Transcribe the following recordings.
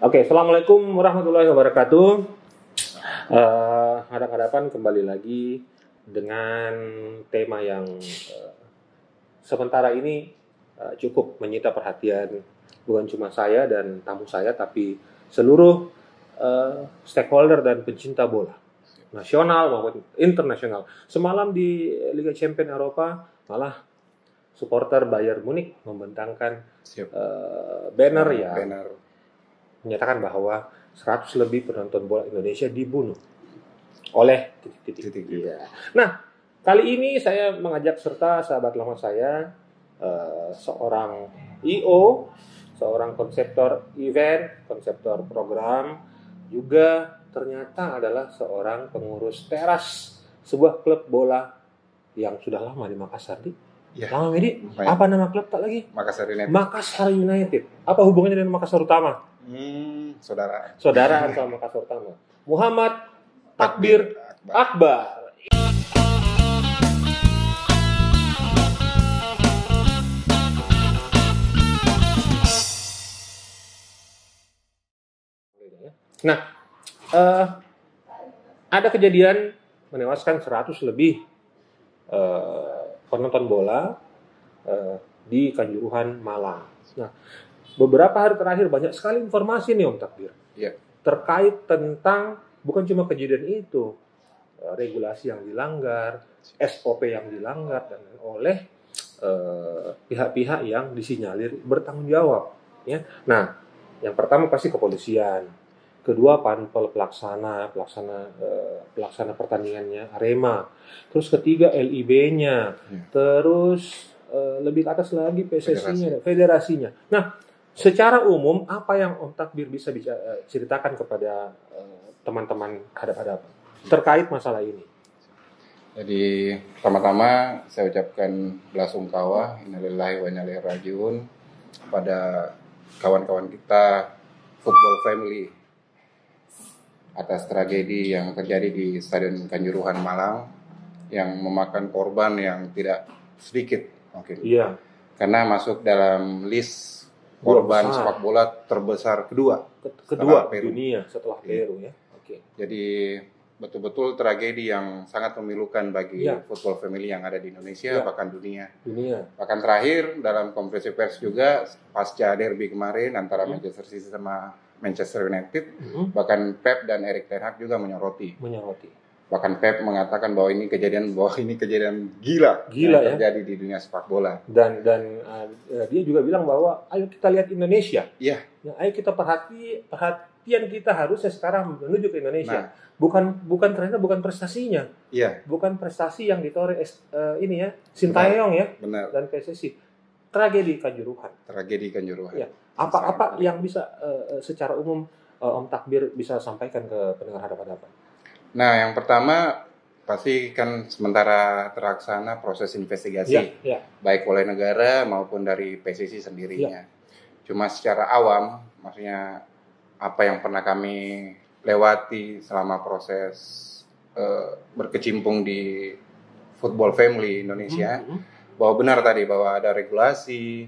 Oke, Assalamualaikum warahmatullahi wabarakatuh. Hadap-hadapan kembali lagi dengan tema yang sementara ini cukup menyita perhatian bukan cuma saya dan tamu saya, tapi seluruh stakeholder dan pencinta bola nasional maupun internasional. Semalam di Liga Champions Eropa malah supporter Bayern Munich membentangkan banner menyatakan bahwa 100 lebih penonton bola Indonesia dibunuh oleh titik-titik. Ya. Nah, kali ini saya mengajak serta sahabat lama saya, seorang IO, seorang konseptor event, konseptor program, juga ternyata adalah seorang pengurus teras sebuah klub bola yang sudah lama di Makassar. Ya. Lama Medi, apa nama klub tak lagi? Makassar United. Makassar United. Apa hubungannya dengan Makassar Utama? Saudara. Saudaraan sama Makassar Utama. Muhammad Takbir Akbar. Nah, ada kejadian menewaskan 100 lebih penonton bola di Kanjuruhan, Malang. Nah, beberapa hari terakhir banyak sekali informasi nih Om Takbir, terkait tentang bukan cuma kejadian itu, regulasi yang dilanggar, SOP yang dilanggar dan oleh pihak-pihak yang disinyalir bertanggung jawab. Ya. Nah, yang pertama pasti kepolisian, kedua panpel pelaksana pertandingannya Arema, terus ketiga LIB-nya, terus lebih ke atas lagi PSSI-nya, federasinya. Nah, secara umum apa yang Om Takbir bisa ceritakan kepada teman-teman hadap-hadapan terkait masalah ini? Jadi pertama-tama saya ucapkan belasungkawa, innalillahi wa inna ilaihi rajiun pada kawan-kawan kita football family atas tragedi yang terjadi di Stadion Kanjuruhan Malang yang memakan korban yang tidak sedikit mungkin. Iya. Karena masuk dalam list korban sepak bola terbesar kedua dunia setelah Peru, ya. Oke. Jadi betul-betul tragedi yang sangat memilukan bagi football family yang ada di Indonesia bahkan dunia. Bahkan terakhir dalam konferensi pers juga pasca derby kemarin antara Manchester City sama Manchester United, bahkan Pep dan Erik ten Hag juga menyoroti. Bahkan Pep mengatakan bahwa ini kejadian gila yang terjadi di dunia sepak bola. Dan dia juga bilang bahwa ayo kita lihat Indonesia. Iya. Ya, ayo kita perhatian kita harusnya sekarang menuju ke Indonesia. Bukan prestasinya. Iya. Bukan prestasi yang ditoreh Sintayong Benar. dan PSSI. Tragedi Kanjuruhan. Ya. Apa yang bisa secara umum Om Takbir bisa sampaikan ke pendengar hadapan-hadapan? Nah, yang pertama pasti kan sementara terlaksana proses investigasi, baik oleh negara maupun dari PSSI sendirinya. Cuma secara awam, maksudnya apa yang pernah kami lewati selama proses berkecimpung di football family Indonesia, bahwa benar tadi bahwa ada regulasi,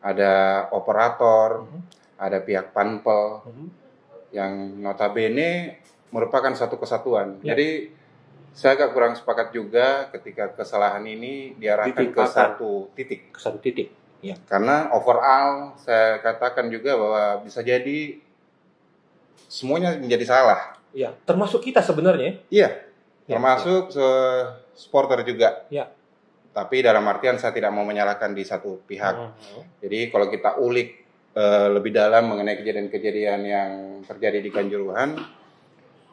ada operator, ada pihak panpel yang notabene merupakan satu kesatuan. Jadi saya agak kurang sepakat juga ketika kesalahan ini diarahkan ke satu titik. Ya. Karena overall saya katakan juga bahwa bisa jadi semuanya menjadi salah. Iya, termasuk kita sebenarnya. Iya, termasuk supporter juga. Ya. Tapi dalam artian saya tidak mau menyalahkan di satu pihak. Jadi kalau kita ulik lebih dalam mengenai kejadian-kejadian yang terjadi di Kanjuruhan,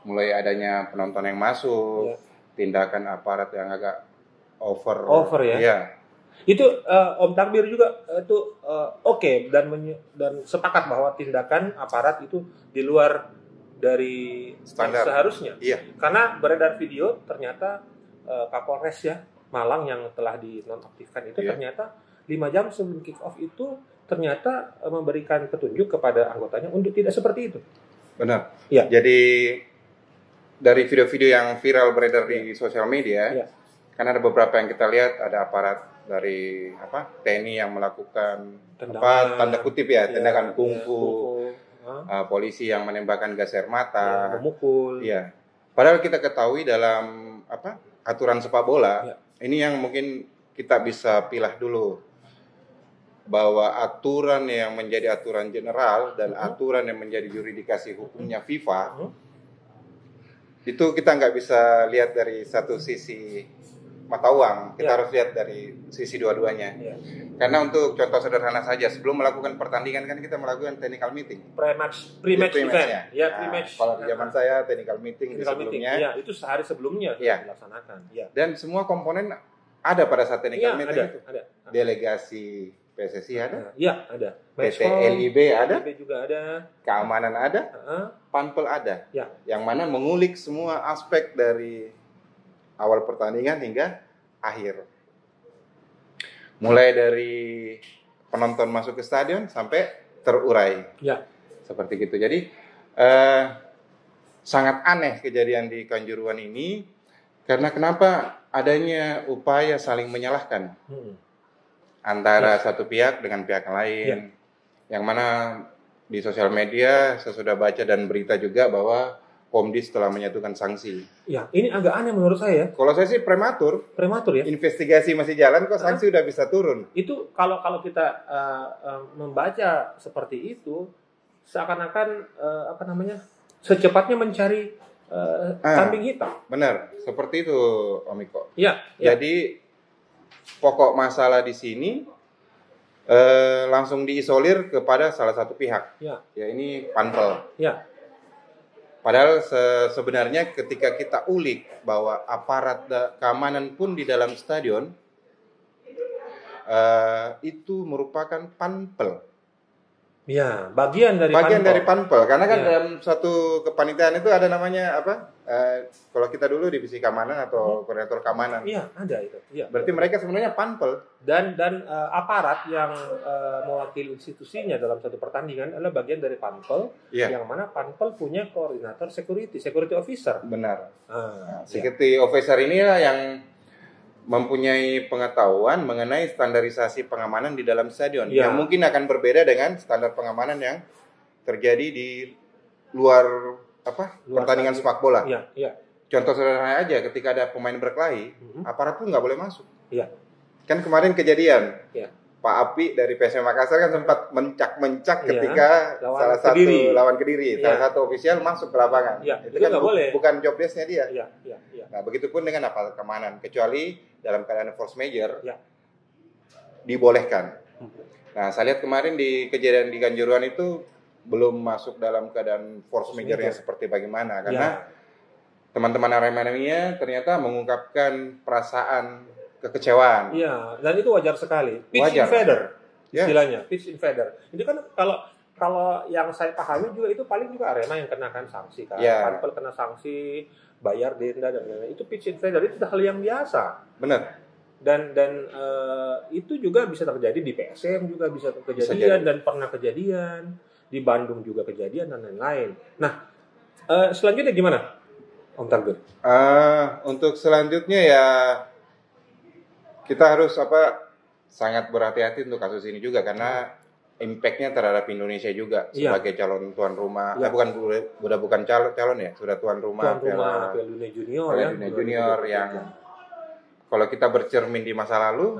mulai adanya penonton yang masuk, tindakan aparat yang agak over ya. Iya. Itu Om Takbir juga itu oke, dan sepakat bahwa tindakan aparat itu di luar dari standar seharusnya. Iya. Karena beredar video ternyata Kapolres Malang yang telah dinonaktifkan itu ternyata 5 jam sebelum kick off itu ternyata memberikan petunjuk kepada anggotanya untuk tidak seperti itu. Benar. Ya. Jadi dari video-video yang viral beredar di sosial media, kan ada beberapa yang kita lihat, ada aparat dari TNI yang melakukan tanda kutip tindakan kungfu, polisi yang menembakkan gas air mata, memukul. Iya. Padahal kita ketahui dalam aturan sepak bola, ini yang mungkin kita bisa pilah dulu bahwa aturan yang menjadi aturan general dan aturan yang menjadi yuridikasi hukumnya FIFA itu kita nggak bisa lihat dari satu sisi mata uang, kita harus lihat dari sisi dua-duanya. Karena untuk contoh sederhana saja, sebelum melakukan pertandingan kan kita melakukan technical meeting. Pre-match event. Ya, pre-match. Kalau di zaman saya technical meeting sebelumnya. Iya, itu sehari sebelumnya dilaksanakan. Ya. Dan semua komponen ada pada saat technical meeting itu. Ada. Delegasi PSSI ada. Iya, ada. PT LIB ada. LIB juga ada. Keamanan ada. Panpel ada. Ya. Yang mana mengulik semua aspek dari awal pertandingan hingga akhir. Mulai dari penonton masuk ke stadion sampai terurai. Ya. Seperti gitu. Jadi sangat aneh kejadian di Kanjuruhan ini karena kenapa adanya upaya saling menyalahkan antara satu pihak dengan pihak lain. Yang mana di sosial media saya sudah baca dan berita juga bahwa Komdis telah menyatukan sanksi. Ya, ini agak aneh menurut saya. Kalau saya sih prematur ya. Investigasi masih jalan kok sanksi udah bisa turun. Itu kalau kita membaca seperti itu seakan-akan secepatnya mencari kambing hitam. Benar, seperti itu Om Iko. Iya. Jadi pokok masalah di sini langsung diisolir kepada salah satu pihak. Ya ini Panpel. Ya. Padahal sebenarnya ketika kita ulik bahwa aparat keamanan pun di dalam stadion itu merupakan Panpel. Ya, bagian dari Panpel. Karena kan dalam satu kepanitiaan itu ada namanya kalau kita dulu divisi keamanan atau koordinator keamanan. Iya, ada itu. Ya, berarti mereka sebenarnya Panpel. Dan aparat yang mewakili institusinya dalam satu pertandingan adalah bagian dari Panpel, yang mana Panpel punya koordinator security officer. Benar. Security officer inilah yang mempunyai pengetahuan mengenai standarisasi pengamanan di dalam stadion yang mungkin akan berbeda dengan standar pengamanan yang terjadi di luar pertandingan sepak bola. Contoh sederhana aja, ketika ada pemain berkelahi, aparat pun nggak boleh masuk. Kan kemarin kejadian Pak Api dari PSM Makassar kan sempat mencak-mencak ketika salah satu lawan Kediri, salah satu ofisial masuk ke lapangan. Itu kan bukan job desk-nya dia. Nah, begitupun dengan aparat keamanan, kecuali dalam keadaan force major dibolehkan. Nah, saya lihat kemarin di kejadian di Kanjuruhan itu belum masuk dalam keadaan force major-nya seperti bagaimana, karena teman-teman Aremania ternyata mengungkapkan perasaan kekecewaan. Iya, dan itu wajar sekali. Pitch invader, istilahnya, pitch invader. Ini kan kalau yang saya pahami juga itu paling juga Arema yang kenakan sanksi kan. Panpel kena sanksi, bayar denda dan lain-lain. Itu pitch invader itu hal yang biasa. Benar. Dan itu juga bisa terjadi di PSM juga bisa kejadian dan pernah kejadian di Bandung juga kejadian dan lain-lain. Nah, selanjutnya gimana, Om Targun? Untuk selanjutnya ya kita harus sangat berhati-hati untuk kasus ini juga karena impact-nya terhadap Indonesia juga sebagai calon tuan rumah. Bukan calon ya, sudah tuan rumah Piala Dunia Junior Junior yang kalau kita bercermin di masa lalu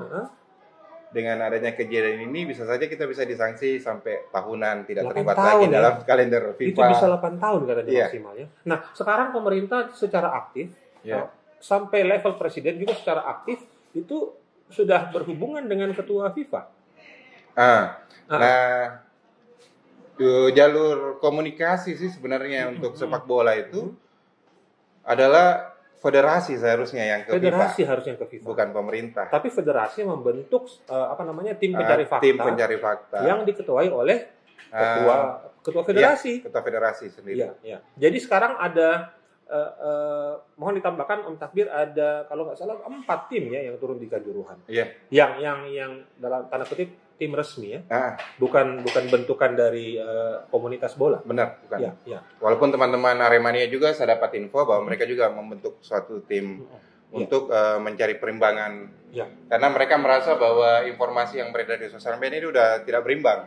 dengan adanya kejadian ini bisa saja kita bisa disanksi sampai tahunan tidak terlibat lagi dalam kalender FIFA. Itu bisa 8 tahun katanya maksimalnya. Nah, sekarang pemerintah secara aktif sampai level presiden juga secara aktif itu sudah berhubungan dengan ketua FIFA. Nah, jalur komunikasi sih sebenarnya untuk sepak bola itu adalah federasi seharusnya yang ke federasi FIFA. Harusnya ke FIFA. Bukan pemerintah. Tapi federasi membentuk tim pencari fakta. Tim pencari fakta yang diketuai oleh ketua federasi. Ketua federasi sendiri. Jadi sekarang ada mohon ditambahkan Om Takbir, ada kalau nggak salah 4 tim yang turun di Kanjuruhan. Yang dalam tanda kutip tim resmi bukan bentukan dari komunitas bola. Benar, bukan. Walaupun teman-teman Aremania juga saya dapat info bahwa mereka juga membentuk suatu tim untuk mencari perimbangan. Karena mereka merasa bahwa informasi yang beredar di sosial media ini sudah tidak berimbang.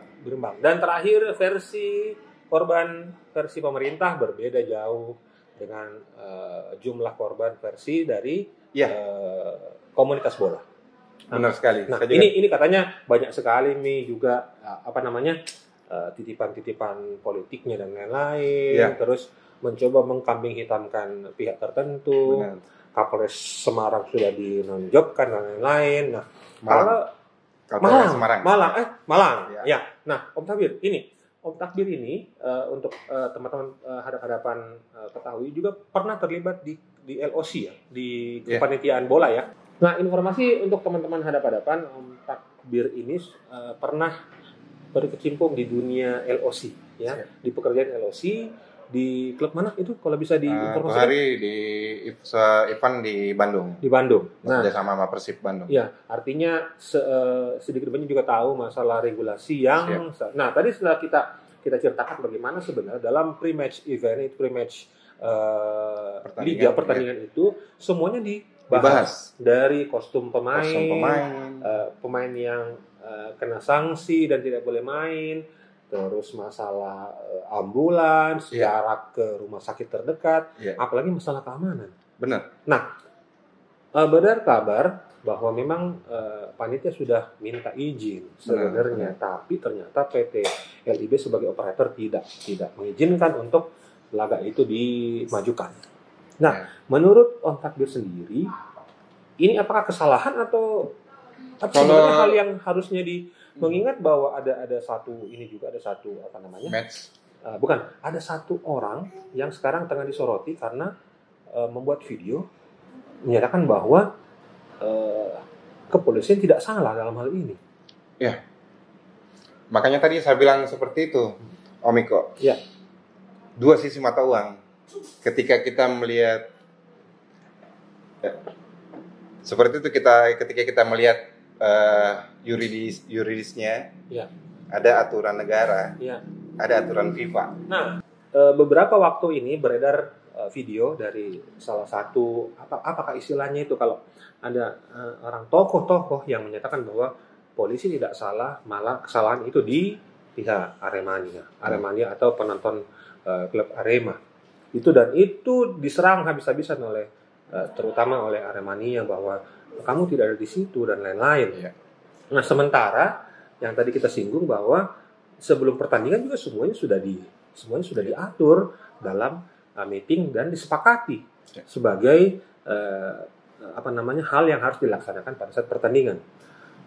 Dan terakhir versi korban versi pemerintah berbeda jauh dengan jumlah korban versi dari komunitas bola. Benar sekali. Nah, ini katanya banyak sekali nih juga titipan-titipan politiknya dan lain-lain, terus mencoba mengkambing hitamkan pihak tertentu. Benar. Kapolres Semarang sudah dinonjobkan dan lain-lain. Nah, Malang. Ya. Nah, Om Takbir ini untuk teman-teman hadap-hadapan ketahui juga pernah terlibat di LOC ya, di kepanitiaan bola ya. Nah, informasi untuk teman-teman hadap-hadapan, Om Takbir ini pernah berkecimpung di dunia LOC ya, di pekerjaan LOC di klub mana itu kalau bisa diinformasikan? Hari di event di Bandung. Di Bandung. Nah, sama Persib Bandung. Ya, artinya sedikit banyak juga tahu masalah regulasi yang. Nah, tadi setelah kita ceritakan bagaimana sebenarnya dalam pre-match event itu pertandingan itu semuanya dibahas dari kostum pemain yang kena sanksi dan tidak boleh main. Terus masalah ambulans, jarak ke rumah sakit terdekat, apalagi masalah keamanan. Benar. Nah, beredar kabar bahwa memang panitia sudah minta izin sebenarnya, tapi ternyata PT LIB sebagai operator tidak mengizinkan untuk laga itu dimajukan. Nah, menurut Om Takbir sendiri, ini apakah kesalahan atau sebenarnya hal yang harusnya mengingat bahwa ada satu match. Bukan, ada satu orang yang sekarang tengah disoroti karena membuat video menyatakan bahwa kepolisian tidak salah dalam hal ini. Ya. Makanya tadi saya bilang seperti itu, Om Iko. Ya. Dua sisi mata uang. Ketika kita melihat seperti itu, ketika kita melihat yuridisnya, ada aturan negara, ada aturan FIFA. Nah, beberapa waktu ini beredar video dari salah satu apakah istilahnya itu, kalau ada orang tokoh yang menyatakan bahwa polisi tidak salah, malah kesalahan itu di pihak Aremania atau penonton klub Arema itu, dan itu diserang habis-habisan terutama oleh Aremania bahwa kamu tidak ada di situ dan lain-lain. Nah, sementara yang tadi kita singgung bahwa sebelum pertandingan juga semuanya sudah diatur dalam meeting dan disepakati sebagai hal yang harus dilaksanakan pada saat pertandingan.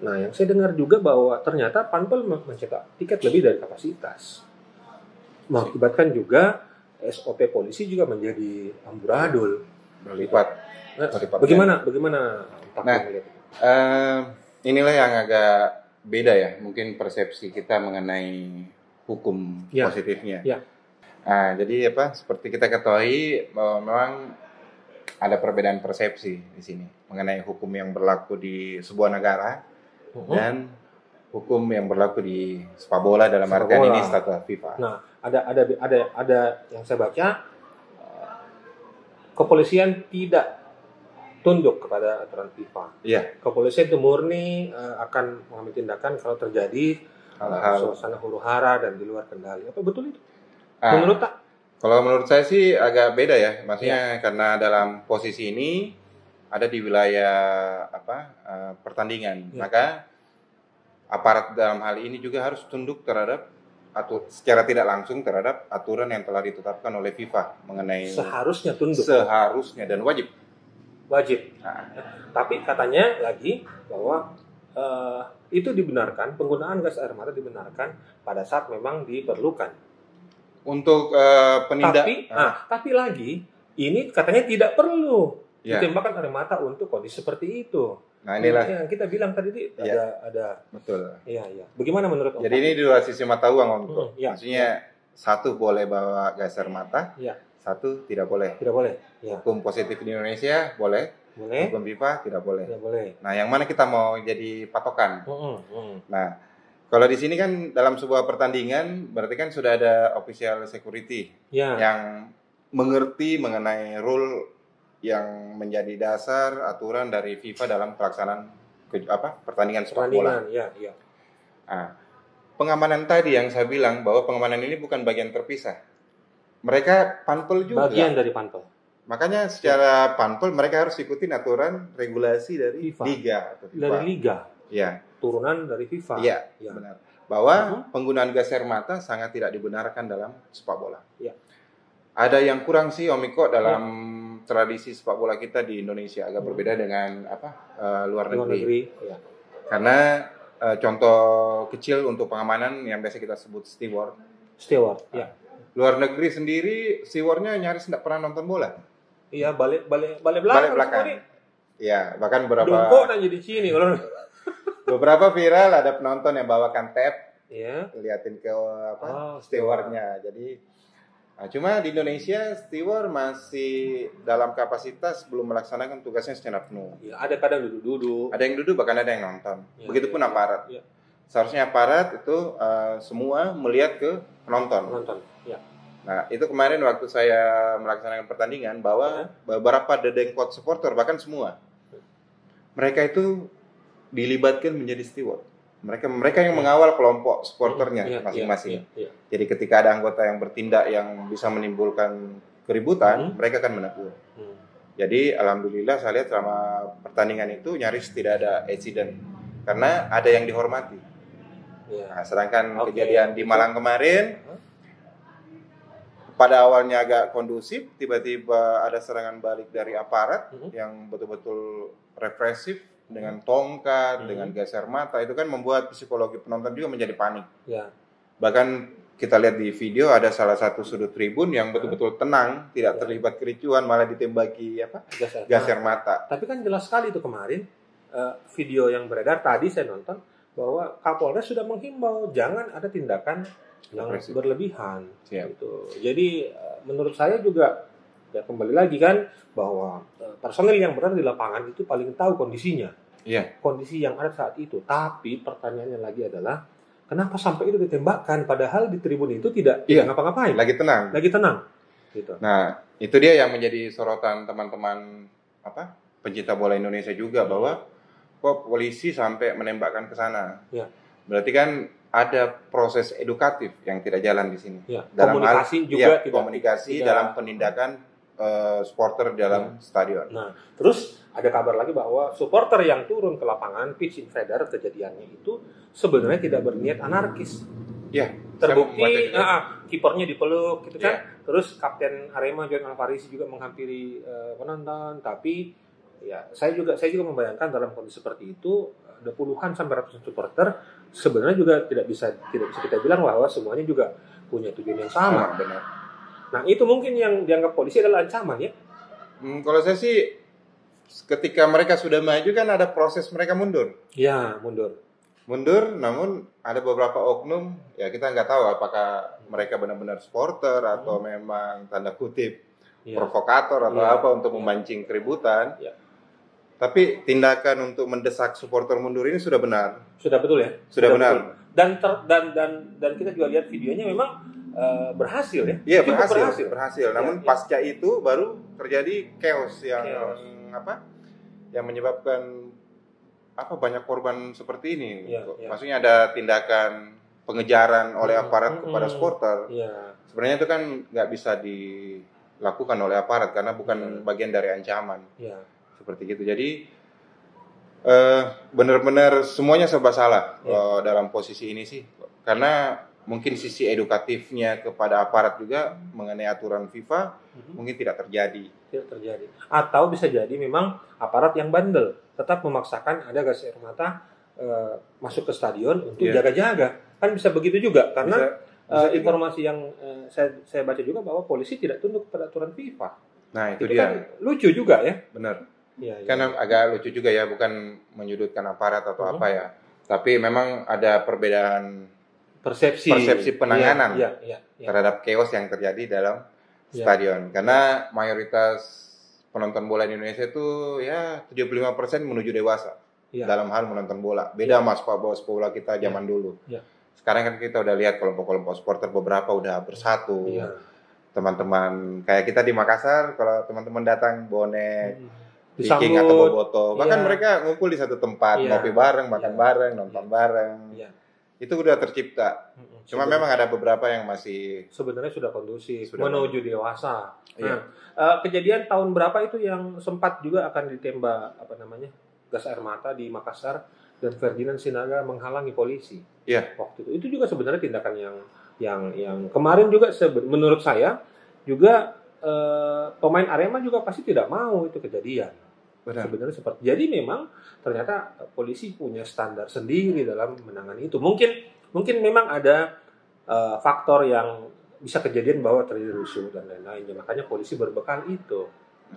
Nah, yang saya dengar juga bahwa ternyata Panpel mencetak tiket lebih dari kapasitas, mengakibatkan juga SOP polisi juga menjadi amburadul, berlipat. Bagaimana? Nah, inilah yang agak beda ya, mungkin persepsi kita mengenai hukum positifnya. Nah, jadi seperti kita ketahui bahwa memang ada perbedaan persepsi di sini mengenai hukum yang berlaku di sebuah negara dan hukum yang berlaku di sepak bola dalam artian ini statuta FIFA. Nah, ada yang saya baca, kepolisian tidak tunduk kepada aturan FIFA. Kepolisian itu murni akan mengambil tindakan kalau terjadi suasana huru-hara dan di luar kendali. Apa betul itu? Kalau menurut saya sih agak beda ya, maksudnya karena dalam posisi ini ada di wilayah pertandingan, maka aparat dalam hal ini juga harus tunduk terhadap secara tidak langsung terhadap aturan yang telah ditetapkan oleh FIFA mengenai seharusnya tunduk, dan wajib. Tapi katanya lagi bahwa itu dibenarkan, penggunaan gas air mata dibenarkan pada saat memang diperlukan untuk penindak. Tapi lagi ini katanya tidak perlu ditembakkan air mata untuk kondisi seperti itu. Nah, inilah yang kita bilang tadi ada betul. Iya. Bagaimana menurut Om? Jadi ini dua sisi mata uang, Om. Maksudnya satu boleh bawa gas air mata, satu tidak boleh. Tidak boleh. Hukum positif di Indonesia boleh. Hukum FIFA tidak boleh. Nah, yang mana kita mau jadi patokan? Nah, kalau di sini kan dalam sebuah pertandingan berarti kan sudah ada official security yang mengerti mengenai rule yang menjadi dasar aturan dari FIFA dalam pelaksanaan pertandingan sepak bola. Nah, pengamanan tadi yang saya bilang bahwa pengamanan ini bukan bagian terpisah. Mereka panpel juga. Bagian dari panpel. Makanya secara panpel mereka harus ikutin aturan regulasi dari FIFA. liga atau FIFA. Dari liga. Ya. Turunan dari FIFA. Iya, benar. Bahwa penggunaan gas air mata sangat tidak dibenarkan dalam sepak bola. Ya. Ada yang kurang sih Om Iko dalam tradisi sepak bola kita di Indonesia, agak berbeda dengan luar negeri. Ya. Karena contoh kecil untuk pengamanan yang biasa kita sebut steward. Ya. Luar negeri sendiri stewardnya nyaris tidak pernah nonton bola. Iya, balik belakang. Iya, bahkan beberapa Dongko aja di sini kalau beberapa viral ada penonton yang bawakan tab, liatin ke stewardnya. Jadi, cuma di Indonesia steward masih dalam kapasitas belum melaksanakan tugasnya secara penuh. Ya, ada kadang duduk-duduk. Ada yang duduk, bahkan ada yang nonton. Begitupun aparat. Ya. Seharusnya aparat itu semua melihat ke penonton. Ya. Nah, itu kemarin waktu saya melaksanakan pertandingan bahwa beberapa dedengkot supporter bahkan semua mereka itu dilibatkan menjadi steward. Mereka yang mengawal kelompok supporternya masing-masing. Jadi ketika ada anggota yang bertindak yang bisa menimbulkan keributan, mereka akan menegur. Jadi alhamdulillah saya lihat selama pertandingan itu nyaris tidak ada insiden karena ada yang dihormati. Nah, sedangkan kejadian di Malang kemarin pada awalnya agak kondusif, tiba-tiba ada serangan balik dari aparat yang betul-betul represif dengan tongkat, dengan gas air mata. Itu kan membuat psikologi penonton juga menjadi panik. Ya. Bahkan kita lihat di video ada salah satu sudut tribun yang betul-betul tenang, tidak terlibat kericuan, malah ditembaki gas air mata. Tapi kan jelas sekali itu kemarin video yang beredar tadi saya nonton bahwa Kapolres sudah menghimbau jangan ada tindakan yang berlebihan. Gitu. Jadi menurut saya juga ya kembali lagi kan bahwa personel yang berada di lapangan itu paling tahu kondisinya. Kondisi yang ada saat itu. Tapi pertanyaannya lagi adalah kenapa sampai itu ditembakkan padahal di tribun itu tidak ngapa-ngapain. Lagi tenang. Gitu. Nah, itu dia yang menjadi sorotan teman-teman pencinta bola Indonesia juga bahwa kok polisi sampai menembakkan ke sana. Berarti kan ada proses edukatif yang tidak jalan di sini. Dalam komunikasi juga komunikasi dalam penindakan supporter dalam stadion. Nah, terus ada kabar lagi bahwa supporter yang turun ke lapangan pitch invader kejadiannya itu sebenarnya tidak berniat anarkis. Terbukti kipernya dipeluk gitu kan. Terus kapten Arema John Alvarez juga menghampiri penonton, tapi saya juga membayangkan dalam kondisi seperti itu ada puluhan sampai ratusan supporter sebenarnya juga tidak bisa kita bilang bahwa semuanya juga punya tujuan yang sama. Benar. Nah, itu mungkin yang dianggap polisi adalah ancaman ya. Kalau saya sih ketika mereka sudah maju kan ada proses mereka mundur. Mundur, namun ada beberapa oknum ya kita nggak tahu apakah mereka benar-benar supporter atau memang tanda kutip provokator atau apa untuk memancing keributan. Tapi tindakan untuk mendesak supporter mundur ini sudah benar. Sudah betul ya? Sudah benar. Betul. Dan kita juga lihat videonya memang berhasil ya? Iya, berhasil. Namun pasca itu baru terjadi chaos yang menyebabkan banyak korban seperti ini. Maksudnya ada tindakan pengejaran oleh aparat kepada supporter. Sebenarnya itu kan nggak bisa dilakukan oleh aparat karena bukan bagian dari ancaman. Seperti gitu. Jadi benar-benar semuanya serba salah dalam posisi ini sih. Karena mungkin sisi edukatifnya kepada aparat juga mengenai aturan FIFA mungkin tidak terjadi. Atau bisa jadi memang aparat yang bandel tetap memaksakan ada gas air mata masuk ke stadion untuk jaga-jaga. Kan bisa begitu juga karena informasi yang saya baca juga bahwa polisi tidak tunduk pada aturan FIFA. Nah, itu dia. Kan lucu juga ya. Benar. Karena agak lucu juga ya, bukan menyudutkan aparat atau apa ya. Tapi memang ada perbedaan persepsi penanganan terhadap chaos yang terjadi dalam stadion. Karena mayoritas penonton bola di Indonesia itu 75% menuju dewasa dalam hal menonton bola. Beda sama sepak bola kita zaman dulu. Sekarang kan kita udah lihat kelompok-kelompok supporter beberapa udah bersatu. Teman-teman kayak kita di Makassar, kalau teman-teman datang bonek Viking atau Boboto, bahkan mereka ngumpul di satu tempat, ngopi bareng, makan bareng, nonton bareng. itu udah tercipta. Cuma memang ada beberapa yang masih sebenarnya sudah kondusif Sudah menuju dewasa. Iya. Nah, kejadian tahun berapa itu yang sempat juga akan ditembak gas air mata di Makassar dan Ferdinand Sinaga menghalangi polisi. Iya. Waktu itu juga sebenarnya tindakan yang kemarin juga menurut saya juga pemain Arema juga pasti tidak mau itu kejadian. Benar. Sebenarnya seperti jadi memang ternyata polisi punya standar sendiri dalam menangani itu. Mungkin memang ada faktor yang bisa kejadian bahwa terjadi rusuh dan lain-lain. Makanya polisi berbekal itu.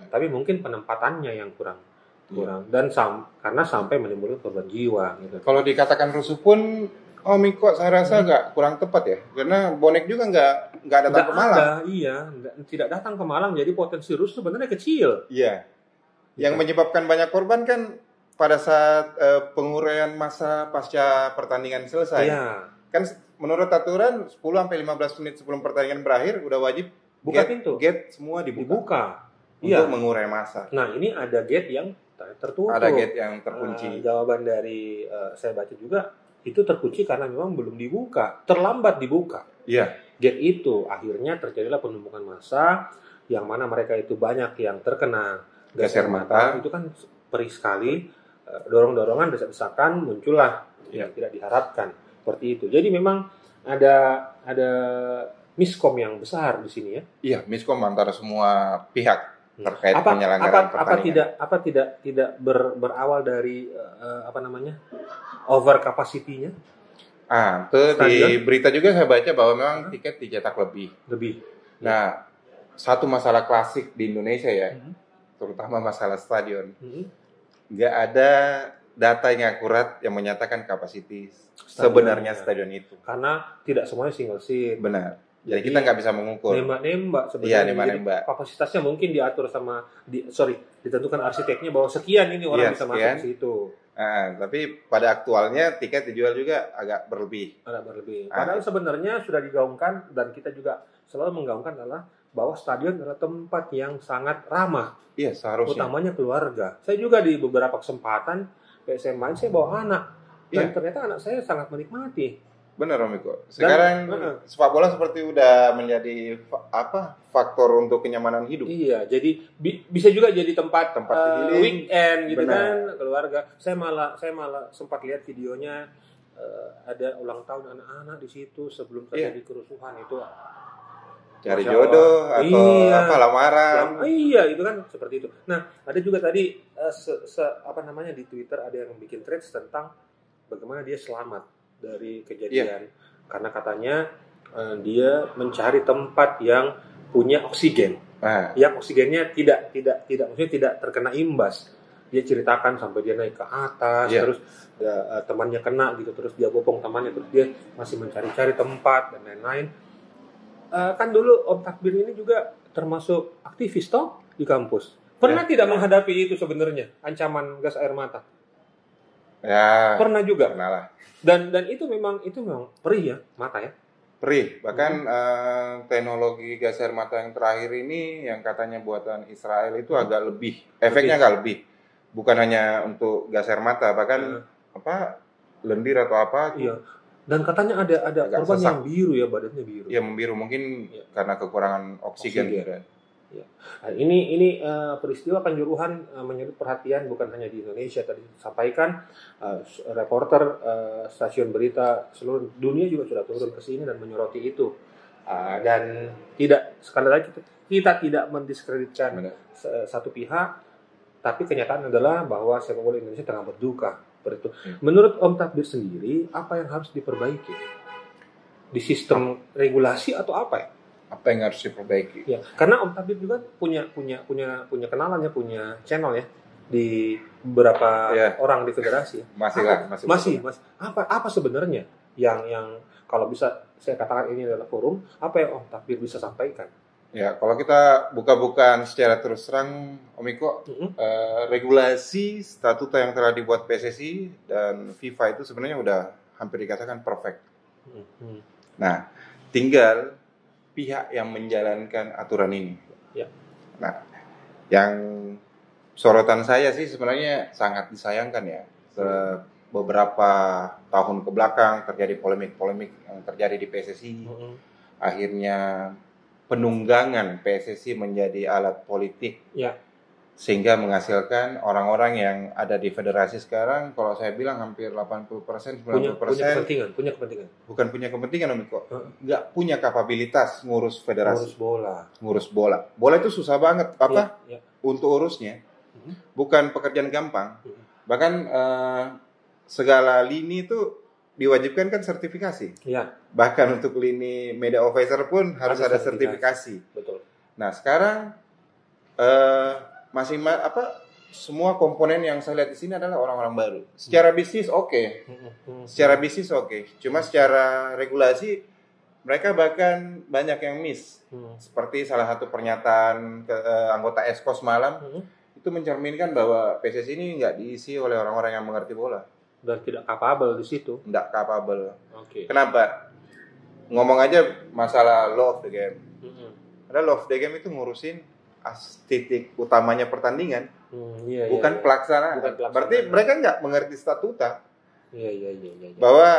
Tapi mungkin penempatannya yang kurang dan karena sampai menimbulkan korban jiwa gitu. Kalau dikatakan rusuh pun Miko saya rasa kurang tepat ya, karena bonek juga nggak datang ke Malang. Tidak datang ke Malang, jadi potensi rusuh sebenarnya kecil. Iya. Yang menyebabkan banyak korban kan pada saat penguraian masa pasca pertandingan selesai. Iya. Kan menurut aturan 10 sampai 15 menit sebelum pertandingan berakhir udah wajib buka pintu. Gate semua dibuka. Untuk mengurai massa. Nah, ini ada gate yang tertutup. Ada gate yang terkunci. Jawaban dari saya baca juga itu terkunci karena memang belum dibuka, terlambat dibuka. Iya. Gate itu akhirnya terjadilah penumpukan massa yang mana mereka itu banyak yang terkena gas air mata. Itu kan perih sekali, dorong-dorongan, desak-desakan muncullah yang tidak diharapkan seperti itu. Jadi memang ada miskom yang besar di sini ya. Iya, miskom antara semua pihak terkait penyelenggaraan pertandingan. Apa tidak berawal dari over capacity-nya? Itu di berita juga saya baca bahwa memang tiket dicetak lebih. Nah, satu masalah klasik di Indonesia ya, terutama masalah stadion. Nggak ada data yang akurat yang menyatakan kapasitas sebenarnya stadion itu. Karena tidak semuanya single seat. Benar. Jadi kita nggak bisa mengukur. Nembak sebenarnya. Iya, nembak. Kapasitasnya mungkin diatur ditentukan arsiteknya bahwa sekian ini orang bisa masuk ke situ. Tapi pada aktualnya tiket dijual juga agak berlebih. Padahal sebenarnya sudah digaungkan dan kita juga selalu menggaungkan adalah bahwa stadion adalah tempat yang sangat ramah. Iya, seharusnya. Utamanya keluarga. Saya juga di beberapa kesempatan saya main, saya bawa anak. Dan ternyata anak saya sangat menikmati. Benar, Om Iko. Sekarang sepak bola seperti udah menjadi faktor untuk kenyamanan hidup. Iya, jadi bisa juga jadi tempat weekend gitu. Benar. Kan, keluarga. Saya malah sempat lihat videonya ada ulang tahun anak-anak di situ sebelum terjadi kerusuhan itu. Cari jodoh atau lamaran. Iya, itu kan seperti itu. Nah, ada juga tadi di Twitter ada yang bikin threads tentang bagaimana dia selamat dari kejadian karena katanya dia mencari tempat yang punya oksigen, yang oksigennya tidak maksudnya tidak terkena imbas. Dia ceritakan sampai dia naik ke atas, terus temannya kena gitu, terus dia bopong temannya, terus dia masih mencari-cari tempat dan lain-lain. Kan dulu Om Takbir ini juga termasuk aktivis toh di kampus. Pernah tidak menghadapi itu sebenarnya ancaman gas air mata? Ya. Pernah juga. Pernah lah. Dan itu memang perih ya mata ya. Perih. Bahkan teknologi gas air mata yang terakhir ini yang katanya buatan Israel itu agak lebih, efeknya agak lebih. Bukan hanya untuk gas air mata, bahkan lendir atau apa. Iya. Dan katanya ada korban yang biru ya, badannya biru. Iya, membiru mungkin karena kekurangan oksigen. Ya. Nah, ini peristiwa Kanjuruhan menyedot perhatian bukan hanya di Indonesia. Tadi disampaikan reporter stasiun berita seluruh dunia juga sudah turun ke sini dan menyoroti itu. Dan sekali lagi kita tidak mendiskreditkan satu pihak, tapi kenyataan adalah bahwa sepak bola Indonesia tengah berduka. Itu. Menurut Om Takbir sendiri, apa yang harus diperbaiki di sistem regulasi atau apa ya? Apa yang harus diperbaiki? Ya, karena Om Takbir juga punya kenalan ya, punya channel ya di beberapa orang di federasi. Masih. Apa sebenarnya yang kalau bisa saya katakan ini adalah forum, apa yang Om Takbir bisa sampaikan? Ya, kalau kita buka-bukaan secara terus terang, Om Iko, regulasi statuta yang telah dibuat PSSI dan FIFA itu sebenarnya udah hampir dikatakan perfect. Nah, tinggal pihak yang menjalankan aturan ini. Ya. Nah, yang sorotan saya sih sebenarnya sangat disayangkan ya. beberapa tahun ke belakang terjadi polemik-polemik yang terjadi di PSSI. Akhirnya penunggangan PSSI menjadi alat politik. Ya. Sehingga menghasilkan orang-orang yang ada di federasi sekarang, kalau saya bilang hampir 80%, 90%. Punya kepentingan. Bukan punya kepentingan, Om Iko. Nggak punya kapabilitas ngurus federasi. Ngurus bola. Bola itu susah banget. Untuk urusnya. Bukan pekerjaan gampang. Bahkan segala lini itu diwajibkan kan sertifikasi. Ya. Bahkan untuk lini media officer pun harus ada sertifikasi. Betul. Nah, sekarang semua komponen yang saya lihat di sini adalah orang-orang baru. Secara bisnis oke. Cuma secara regulasi mereka bahkan banyak yang miss. Seperti salah satu pernyataan anggota Eskos malam itu mencerminkan bahwa PSSI ini nggak diisi oleh orang-orang yang mengerti bola dan tidak kapabel di situ. Nggak kapabel. Kenapa? Ngomong aja masalah law of the game. Ada law of the game itu ngurusin titik utamanya pertandingan, bukan pelaksanaan. Berarti mereka nggak mengerti statuta. Bahwa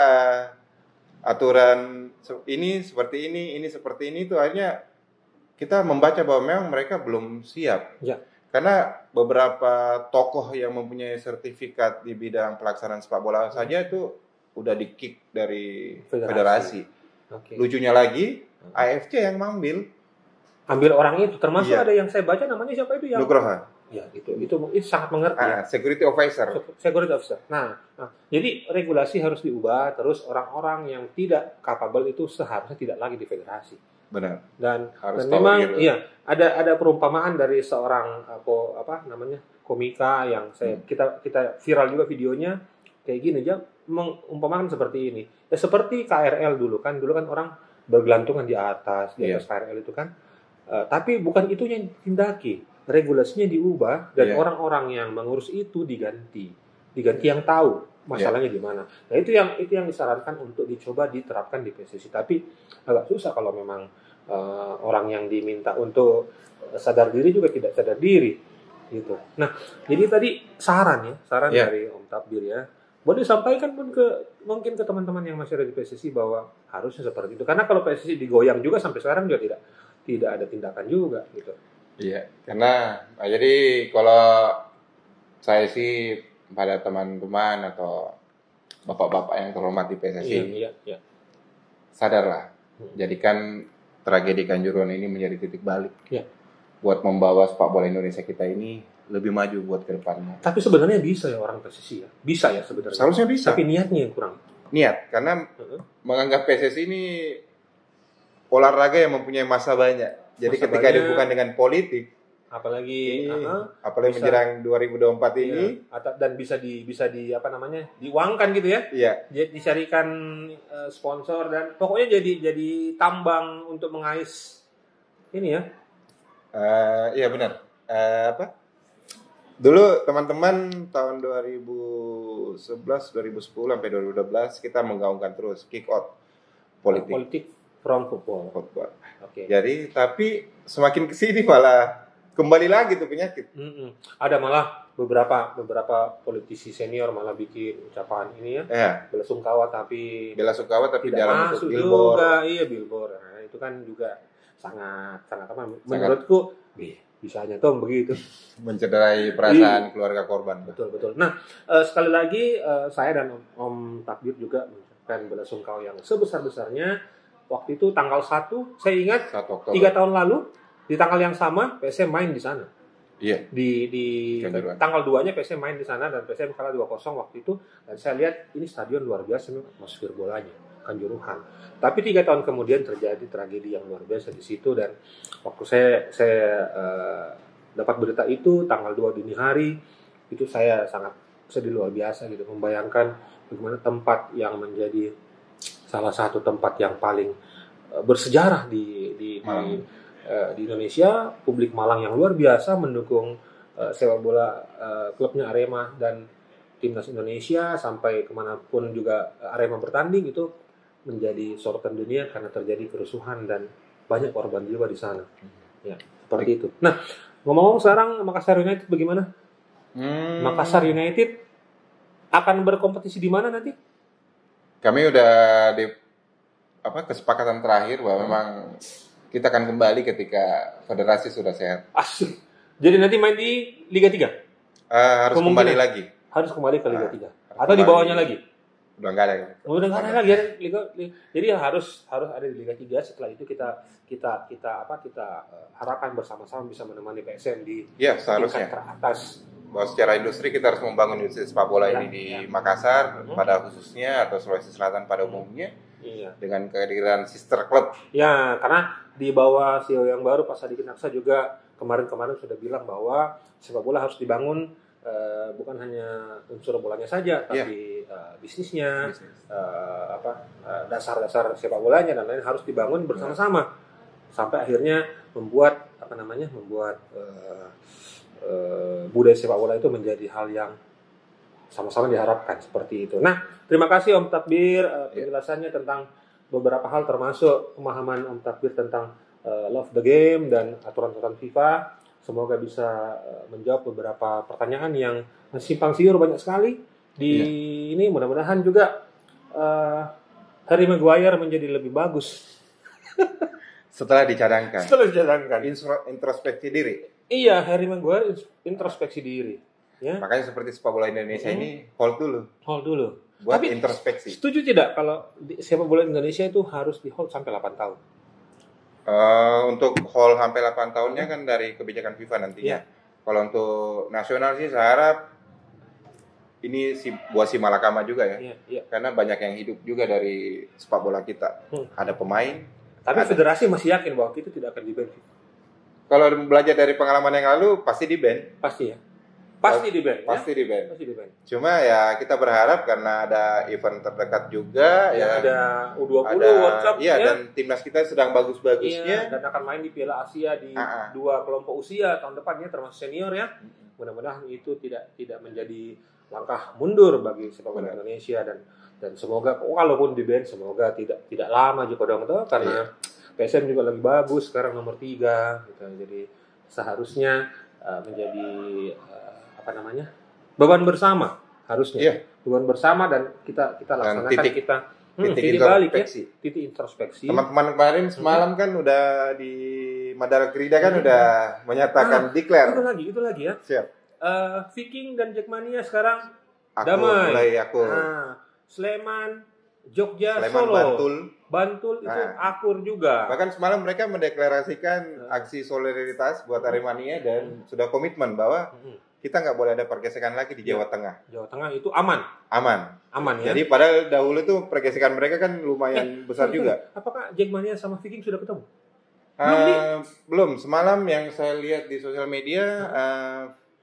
aturan ini seperti ini seperti ini itu akhirnya kita membaca bahwa memang mereka belum siap. Ya. Karena beberapa tokoh yang mempunyai sertifikat di bidang pelaksanaan sepak bola saja itu udah di-kick dari federasi. Lucunya lagi, AFC yang ambil orang itu, termasuk ada yang saya baca namanya siapa itu yang Nugroho. Ya, itu sangat mengerti. Security officer. Nah, jadi regulasi harus diubah, terus orang-orang yang tidak capable itu seharusnya tidak lagi di federasi. Benar. Dan memang gitu. Iya, ada perumpamaan dari seorang komika yang kita viral juga videonya kayak gini aja, mengumpamakan seperti ini. Ya seperti KRL dulu kan orang bergelantungan di atas KRL itu kan. Tapi bukan itu yang ditindaki, regulasinya diubah dan orang-orang yang mengurus itu diganti yang tahu masalahnya di mana. Nah itu yang disarankan untuk dicoba diterapkan di PSSI. Tapi agak susah kalau memang orang yang diminta untuk sadar diri juga tidak sadar diri gitu. Nah jadi tadi saran dari Om Takbir ya, boleh disampaikan pun mungkin ke teman-teman yang masih ada di PSSI bahwa harusnya seperti itu. Karena kalau PSSI digoyang juga sampai sekarang juga tidak ada tindakan juga gitu. Iya, karena jadi kalau saya sih pada teman-teman atau bapak-bapak yang terhormat di PSSI, sadarlah, jadikan tragedi Kanjuruhan ini menjadi titik balik buat membawa sepak bola Indonesia kita ini lebih maju buat ke depannya. Tapi sebenarnya bisa ya orang PSSI ya, bisa ya sebenarnya. Seharusnya bisa. Tapi niatnya yang kurang. Niat, karena menganggap PSSI ini olahraga yang mempunyai masa banyak. Jadi ketika dihubungkan dengan politik, apalagi menjelang 2024 ini, dan bisa diuangkan gitu ya. Iya. Dicarikan sponsor dan pokoknya jadi tambang untuk mengais ini ya. Iya benar. Dulu teman-teman tahun 2011, 2010 sampai 2012 kita menggaungkan terus kick out politik. From football. Jadi tapi semakin kesini malah kembali lagi tuh penyakit. Ada malah beberapa politisi senior malah bikin ucapan ini ya. Bela sungkawa tapi dalam bentuk billboard. Billboard. Nah, itu kan juga sangat menurutku bisanya Tom begitu. Mencederai perasaan keluarga korban. Betul. Nah, sekali lagi saya dan Om Takbir juga mengucapkan bela sungkawa yang sebesar-besarnya. Waktu itu tanggal 1, saya ingat 3 tahun lalu di tanggal yang sama PSM main di sana. Iya. Di tanggal 2-nya PSM main di sana dan PSM kalah 2-0 waktu itu, dan saya lihat ini stadion luar biasa atmosfer bolanya, Kanjuruhan. Tapi 3 tahun kemudian terjadi tragedi yang luar biasa di situ, dan waktu saya dapat berita itu tanggal 2 dini hari, itu saya sangat sedih luar biasa gitu, membayangkan bagaimana tempat yang menjadi salah satu tempat yang paling bersejarah di Indonesia, publik Malang yang luar biasa mendukung sepak bola klubnya Arema dan timnas Indonesia sampai kemanapun juga Arema bertanding, itu menjadi sorotan dunia karena terjadi kerusuhan dan banyak korban jiwa di sana. Ya, seperti itu. Nah, ngomong-ngomong sekarang Makassar United bagaimana? Makassar United akan berkompetisi di mana nanti? Kami udah di kesepakatan terakhir bahwa memang kita akan kembali ketika federasi sudah sehat. Asik. Jadi nanti main di Liga 3? Harus kembali lagi. Harus kembali ke Liga 3. Atau di bawahnya lagi? Udah nggak ada. Udah nggak ada lagi ya Liga. Jadi harus ada di Liga 3. Setelah itu kita harapkan bersama-sama bisa menemani PSM di tingkat teratas. Bahwa secara industri kita harus membangun industri sepak bola ini di Makassar pada khususnya atau Sulawesi Selatan pada umumnya. Iya. Dengan kehadiran sister club. Ya, karena di bawah CEO yang baru Pak Sadikin Aksa juga kemarin sudah bilang bahwa sepak bola harus dibangun bukan hanya unsur bolanya saja, tapi bisnisnya, dasar-dasar sepak bolanya dan lain harus dibangun bersama-sama sampai akhirnya membuat budaya sepak bola itu menjadi hal yang sama-sama diharapkan seperti itu. Nah, terima kasih Om Takbir penjelasannya tentang beberapa hal termasuk pemahaman Om Takbir tentang love the game dan aturan-aturan FIFA. Semoga bisa menjawab beberapa pertanyaan yang simpang siur banyak sekali di ini. Mudah-mudahan juga Harry Maguire menjadi lebih bagus setelah dicadangkan. Introspeksi diri. Iya, Harry Maguire introspeksi diri. Ya. Makanya seperti sepak bola Indonesia ini hold dulu. Buat tapi introspeksi. Setuju tidak kalau sepak bola Indonesia itu harus di hold sampai 8 tahun? Untuk hold sampai 8 tahunnya kan dari kebijakan FIFA nantinya. Kalau untuk nasional sih saya harap ini buat si Malakama juga ya. Karena banyak yang hidup juga dari sepak bola kita. Ada pemain. Tapi federasi masih yakin bahwa itu tidak akan di-ban. Kalau belajar dari pengalaman yang lalu pasti di-ban. Pasti ya. Pasti di-ban. Pasti di-ban. Cuma ya kita berharap karena ada event terdekat juga ya. Ada U20 World Cup dan timnas kita sedang bagus-bagusnya dan akan main di Piala Asia di dua kelompok usia tahun depannya termasuk senior ya. Mudah-mudahan itu tidak menjadi langkah mundur bagi sepak bola Indonesia dan semoga walaupun di-ban semoga tidak lama juga dong tuh karena PSM juga lagi bagus sekarang nomor 3 gitu. Jadi seharusnya menjadi beban bersama harusnya beban bersama dan kita laksanakan titik balik titik introspeksi. Teman-teman kemarin semalam kan udah di Madara Krida kan udah menyatakan declare itu lagi ya. Siap. Viking dan Jackmania sekarang damai. Sleman, Jogja, Solo, Bantul itu akur juga. Bahkan semalam mereka mendeklarasikan aksi solidaritas buat Aremania dan sudah komitmen bahwa kita nggak boleh ada pergesekan lagi di Jawa Tengah. Jawa Tengah itu aman ya. Jadi padahal dahulu tuh pergesekan mereka kan lumayan besar juga. Apakah Jackmania sama Viking sudah ketemu? Belum. Semalam yang saya lihat di sosial media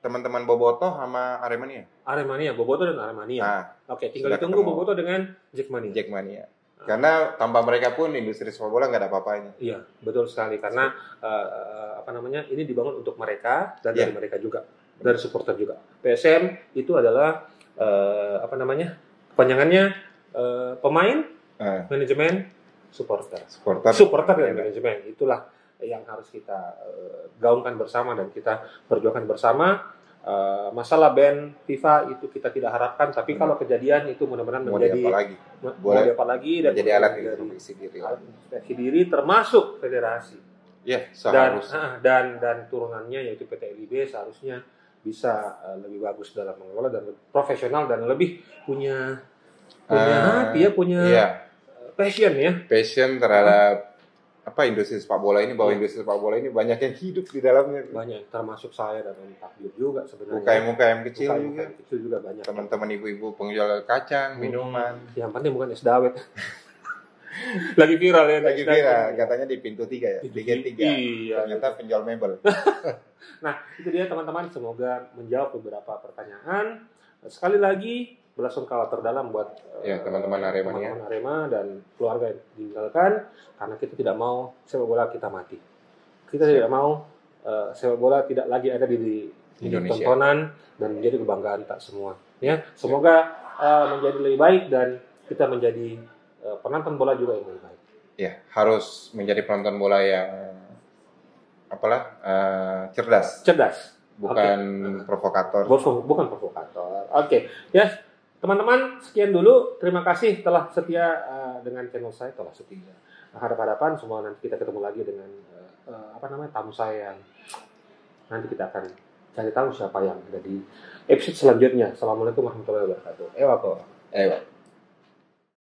teman-teman Bobotoh sama Aremania, Bobotoh dan Aremania. Oke, tinggal ditunggu Bobotoh dengan Jackmania. Karena tanpa mereka pun industri sepak bola nggak ada apa-apanya. Iya, betul sekali. Karena ini dibangun untuk mereka dan dari mereka juga, dari supporter juga. PSM itu adalah kepanjangannya pemain, manajemen, supporter dan manajemen. Itulah yang harus kita gaungkan bersama dan kita perjuangkan bersama. Masalah ban FIFA itu kita tidak harapkan, tapi kalau kejadian itu mudah-mudahan menjadi apa lagi dan menjadi alat introspeksi diri termasuk federasi. Seharusnya. Dan turunannya yaitu PT LIB seharusnya bisa lebih bagus dalam mengelola dan lebih profesional dan lebih punya hati passion terhadap industri sepak bola ini, bahwa industri sepak bola ini banyak yang hidup di dalamnya. Banyak, termasuk saya dan Om Takbir juga sebenarnya. UKM kecil juga banyak. Teman-teman ibu-ibu penjual kacang, minuman. Yang penting bukan es dawet. Lagi viral ya. Lagi viral, katanya di pintu 3 ya, di gate 3. Iya, ternyata penjual mebel. Nah, itu dia teman-teman, semoga menjawab beberapa pertanyaan. Sekali lagi belasungkawa terdalam buat teman-teman Arema dan keluarga yang ditinggalkan, karena kita tidak mau sepak bola kita mati. Kita tidak mau sepak bola tidak lagi ada di tontonan dan menjadi kebanggaan tak semua. Ya, semoga menjadi lebih baik dan kita menjadi penonton bola juga yang lebih baik. Ya, harus menjadi penonton bola yang cerdas. Cerdas. Bukan provokator. Bukan provokator. Oke. Ya. Teman-teman, sekian dulu. Terima kasih telah setia dengan channel saya, telah setia. Harap-harapan semua nanti kita ketemu lagi dengan tamu saya yang nanti kita akan cari tahu siapa yang ada di episode selanjutnya. Assalamualaikum warahmatullahi wabarakatuh. Ewa.